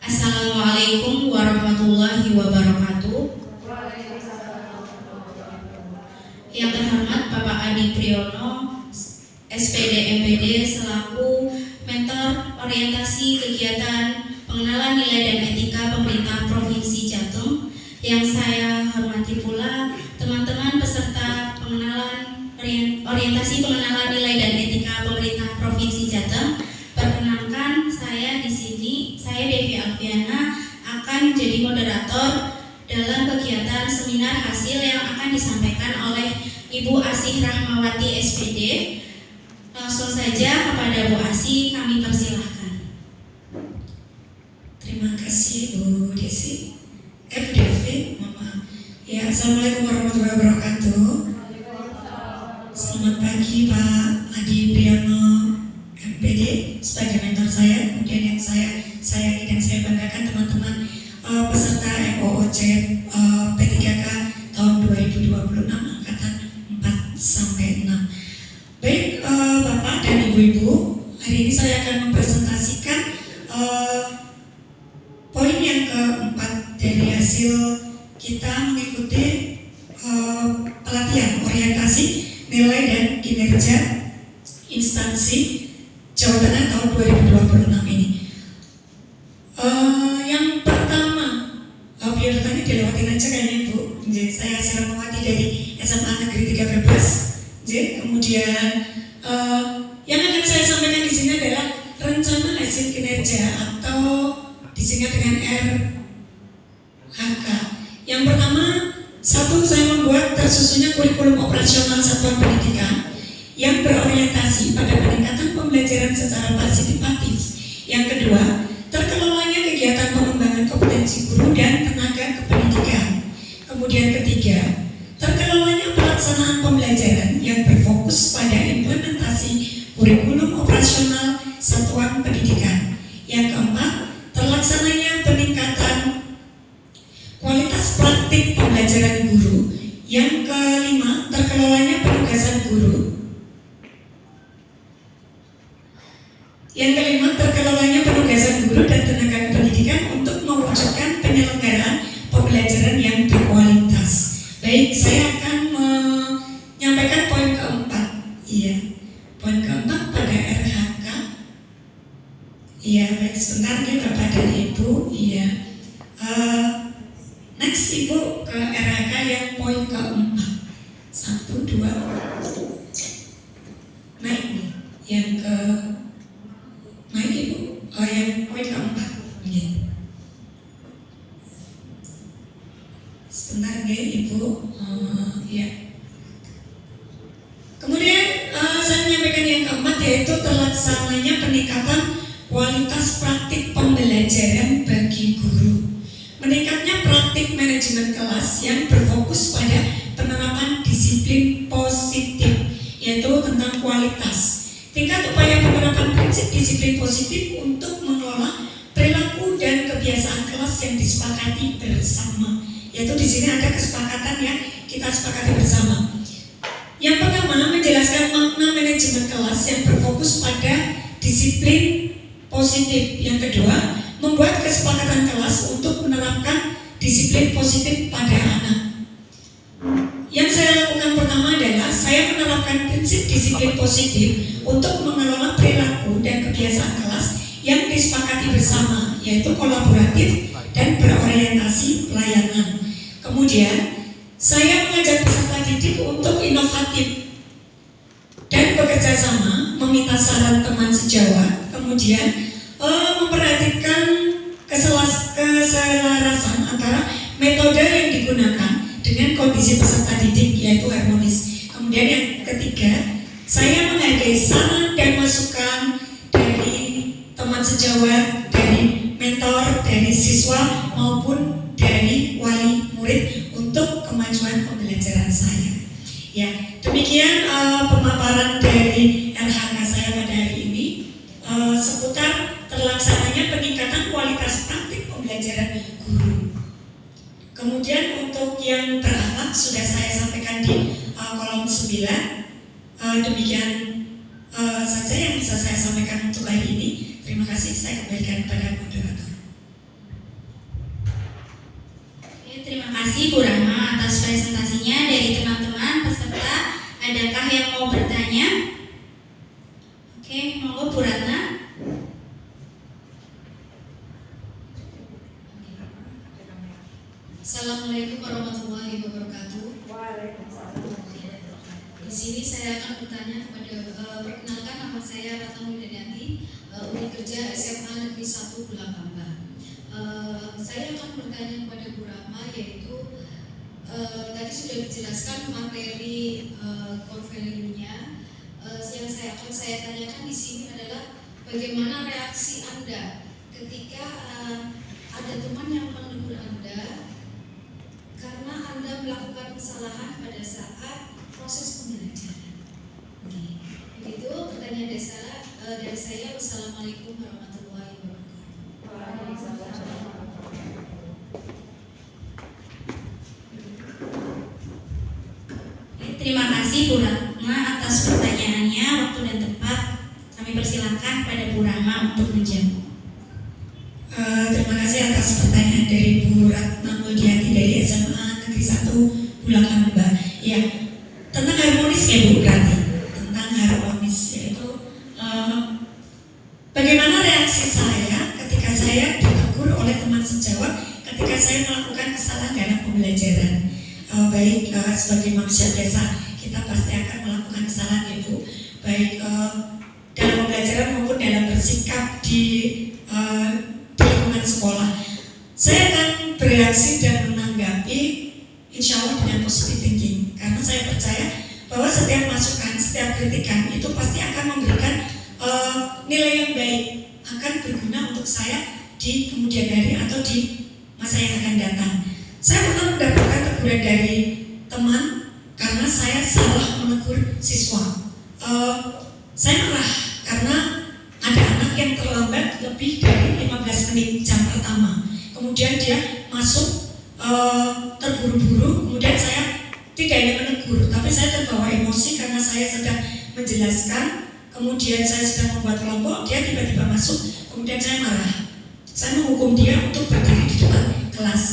Assalamualaikum warahmatullahi wabarakatuh. Yang terhormat Bapak Adi Priyono, SPD MPD selaku mentor orientasi kegiatan pengenalan nilai dan etika pemerintah Provinsi Jateng. Yang saya hormati pula teman-teman peserta orientasi pengenalan nilai dan etika pemerintah Provinsi Jateng. Perkenalkan, saya di sini, saya Devi Alfiana akan menjadi moderator dalam kegiatan seminar hasil yang akan disampaikan oleh Ibu Asih Rahmawati SPD. Langsung saja kepada Bu Asih kami persilahkan. Terima kasih Bu Desi. Bu Devi, mohon maaf. Ya, Assalamualaikum warahmatullahi wabarakatuh. Selamat pagi Pak Adi Priyono MPD sebagai mentor saya. Kemudian yang saya sayangi dan saya banggakan teman-teman peserta MOOC P3K tahun 2026 angkatan 4 sampai 6. Baik Bapak dan Ibu-ibu, hari ini saya akan mempresentasikan poin yang keempat dari hasil kita mengikuti pelatihan orientasi nilai dan kinerja instansi Jawa Tengah tahun 2026 ini. Yang pertama, biodatanya dilewatin aja kayaknya Bu. Jadi saya Asih Rahmawati dari SMA Negeri 3 Brebes. Kemudian yang akan saya sampaikan di sini adalah rencana hasil kinerja atau disingkat dengan RHK. Yang pertama, satu, saya membuat tersusunnya kurikulum operasional satuan pendidikan yang berorientasi pada peningkatan pembelajaran secara partisipatif. Yang kedua, terkelolanya kegiatan pengembangan kompetensi guru dan tenaga kependidikan. Kemudian ketiga, terkelolanya pelaksanaan pembelajaran yang berfokus pada implementasi kurikulum operasional satuan pendidikan. Yang keempat, terlaksananya peningkatan kualitas praktik pembelajaran guru. Yang kelima, terkelolanya penugasan guru. Yang kelima, terkelolanya penugasan guru dan tenaga pendidikan untuk mewujudkan penyelenggaraan pembelajaran yang berkualitas. Baik, saya akan menyampaikan poin keempat. Iya, poin keempat pada RHK. Iya, baik, sebentar nih Bapak dan Ibu. Iya, next Ibu ke RHK yang poin keempat. 1, 2, naik nih. Yang ke naik Ibu, yang poin keempat. Sebentar ya Ibu. Ya. Kemudian saya menyampaikan yang keempat, yaitu terlaksananya peningkatan kualitas praktik pembelajaran bagi guru. Meningkatnya praktik manajemen kelas yang berfokus pada penerapan disiplin positif, yaitu tentang kualitas. Tingkat upaya penerapan prinsip disiplin positif untuk mengelola perilaku dan kebiasaan kelas yang disepakati bersama. Yaitu di sini ada kesepakatan yang kita sepakati bersama. Yang pertama, menjelaskan makna manajemen kelas yang berfokus pada disiplin positif. Yang kedua, membuat kesepakatan kelas untuk menerapkan disiplin positif pada anak. Yang saya lakukan pertama adalah saya menerapkan prinsip disiplin positif untuk mengelola perilaku dan kebiasaan kelas yang disepakati bersama, yaitu kolaboratif dan berorientasi pelayanan. Kemudian, saya mengajak peserta didik untuk inovatif dan bekerja sama, meminta saran teman sejawat, kemudian memperhatikan keselarasan antara metode yang digunakan dengan kondisi peserta didik, yaitu harmonis. Kemudian yang ketiga, saya menghargai saran dan masukan dari teman sejawat, dari mentor, dari siswa maupun dari wali murid untuk kemajuan pembelajaran saya. Ya, demikian pemaparan dari RHK saya pada hari ini seputar terlaksananya peningkatan kualitas praktik pembelajaran guru. Kemudian untuk yang berakhlak sudah saya sampaikan di kolom 9. Demikian saja yang bisa saya sampaikan untuk hari ini. Terima kasih, saya kembalikan kepada moderator. Oke, terima kasih Bu Rahma atas presentasinya. Dari teman-teman peserta, adakah yang mau bertanya? Oke, monggo Bu Ratna. Assalamualaikum warahmatullahi wabarakatuh. Waalaikumsalam. Di sini saya akan bertanya kepada perkenalkan, nama saya Ratna Mulyani, unit kerja SMA Negeri 1 Bulakamba. Saya akan bertanya kepada Bu Rahma, yaitu tadi sudah dijelaskan materi core value-nya. Yang akan saya tanyakan di sini adalah bagaimana reaksi Anda ketika ada teman yang menegur Anda karena Anda melakukan kesalahan pada saat proses pembelajaran. Begitu pertanyaan dari saya. Wassalamualaikum warahmatullahi wabarakatuh. Terima kasih Bu Rahma atas pertanyaannya. Waktu dan tempat kami persilakan pada Bu Rahma untuk menjawab. Terima kasih atas pertanyaan dari Bu Ratna Mulyani dari SMA Negeri 1 Bulakamba. Ya, tentang harmonis ya Bu, berarti tentang harmonis, yaitu bagaimana reaksi saya ketika saya ditegur oleh teman sejawat ketika saya melakukan kesalahan dalam pembelajaran. Baik sebagai manusia biasa kita pasti akan melakukan kesalahan ya Bu, baik dalam pembelajaran maupun dalam bersikap di lingkungan sekolah. Saya akan bereaksi dan menanggapi insya Allah dengan positive thinking, karena saya percaya bahwa setiap masukan, setiap kritikan itu pasti akan memberikan nilai yang baik, akan berguna untuk saya di kemudian hari atau di masa yang akan datang. Saya pernah mendapatkan teguran dari teman karena saya salah menegur siswa. Saya marah karena ada anak yang terlambat lebih dari 15 menit jam pertama. Kemudian dia masuk terburu-buru, kemudian saya tidak ingin menegur, tapi saya terbawa emosi karena saya sedang menjelaskan. Kemudian saya sedang membuat kelompok, dia tiba-tiba masuk, kemudian saya marah. Saya menghukum dia untuk berdiri di depan kelas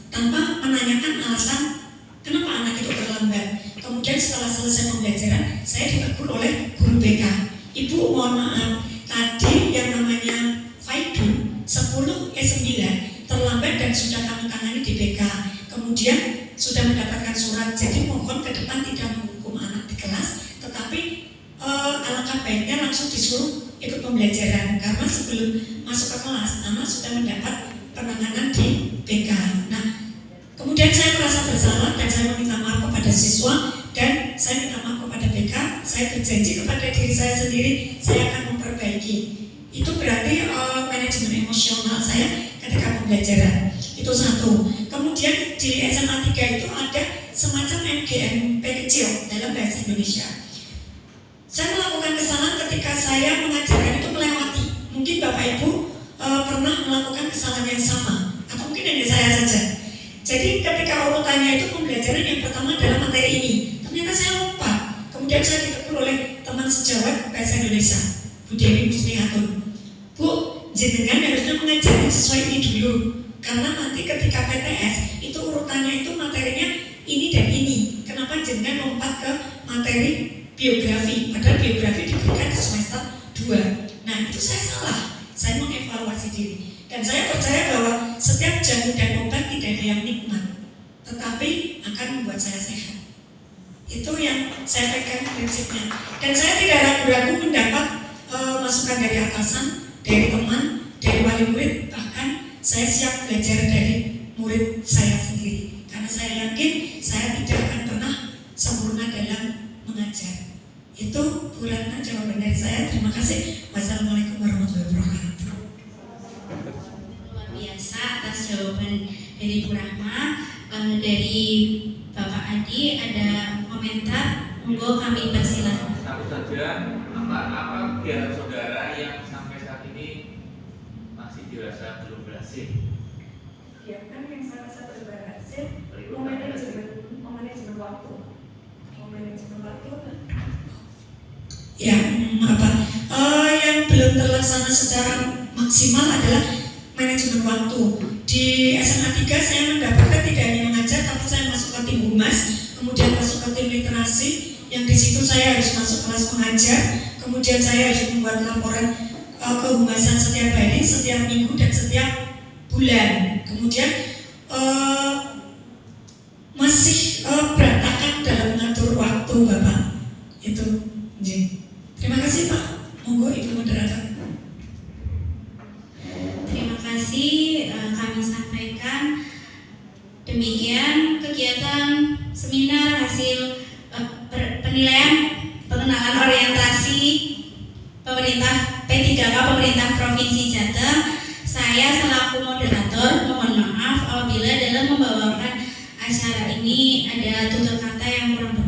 tanpa menanyakan alasan kenapa anak itu terlambat. Kemudian setelah selesai pembelajaran, saya ditegur oleh guru BK. Ibu, mohon maaf, tadi yang namanya Faidun 10E9 terlambat dan sudah kami tangani di BK. Kemudian sudah mendapatkan surat, jadi mohon ke depan tidak menghukum anak di kelas, tetapi alangkah baiknya langsung disuruh ikut pembelajaran, karena sebelum masuk ke kelas anak sudah mendapat penanganan di BK. Nah, kemudian saya merasa bersalah dan saya meminta maaf kepada siswa dan saya minta maaf kepada BK. Saya berjanji kepada diri saya sendiri, saya akan memperbaiki. Itu berarti manajemen emosional saya ketika pembelajaran. Itu satu. Kemudian di SMA 3 itu ada semacam MGMP kecil dalam bahasa Indonesia. Saya melakukan kesalahan ketika saya mengajarkan itu melewati. Mungkin Bapak Ibu pernah melakukan kesalahan yang sama, atau mungkin hanya saya saja. Jadi ketika urutannya itu pembelajaran yang pertama adalah materi ini, ternyata saya lupa. Kemudian saya ditegur oleh teman sejawat bahasa Indonesia, Bu Dewi Muslihatun. Bu, jenengan harusnya mengajarkan sesuai ini dulu, karena nanti ketika PTS itu urutannya itu materinya ini dan ini. Kenapa jenengan lompat ke materi biografi, padahal biografi diberikan di semester 2. Nah, itu saya salah. Saya mengevaluasi diri. Dan saya percaya bahwa setiap jamu dan obat tidak ada yang nikmat, tetapi akan membuat saya sehat. Itu yang saya pegang prinsipnya. Dan saya tidak ragu-ragu mendapat masukan dari atasan, dari teman, dari wali murid, bahkan saya siap belajar dari murid saya sendiri. Karena saya yakin saya tidak akan pernah sempurna dalam mengajar. Itu Bu Ratna jawaban dari saya. Terima kasih. Wassalamualaikum warahmatullahi wabarakatuh. Luar biasa atas jawaban dari Bu Rahma. Dari Bapak Adi ada komentar, monggo kami persilakan. Satu saja, apa kegiatan saudara yang sampai saat ini masih dirasa belum berhasil? Ya kan yang saya rasa berhasil manajemen waktu. Manajemen waktu. Ya, apa? Yang belum terlaksana secara maksimal adalah manajemen waktu. Di SMA 3 saya mendapatkan tidak hanya mengajar, tapi saya masuk ke tim humas, kemudian masuk ke tim literasi, yang di situ saya harus masuk kelas mengajar, kemudian saya harus membuat laporan kehumasan setiap hari, setiap minggu, dan setiap bulan. Kemudian masih berantakan dalam mengatur waktu, Bapak. Itu. Terima kasih, Pak. Monggo Ibu moderator. Terima kasih, kami sampaikan demikian kegiatan seminar hasil penilaian pengenalan orientasi pemerintah P3K pemerintah Provinsi Jateng. Saya selaku moderator mohon maaf apabila dalam membawakan acara ini ada tutur kata yang kurang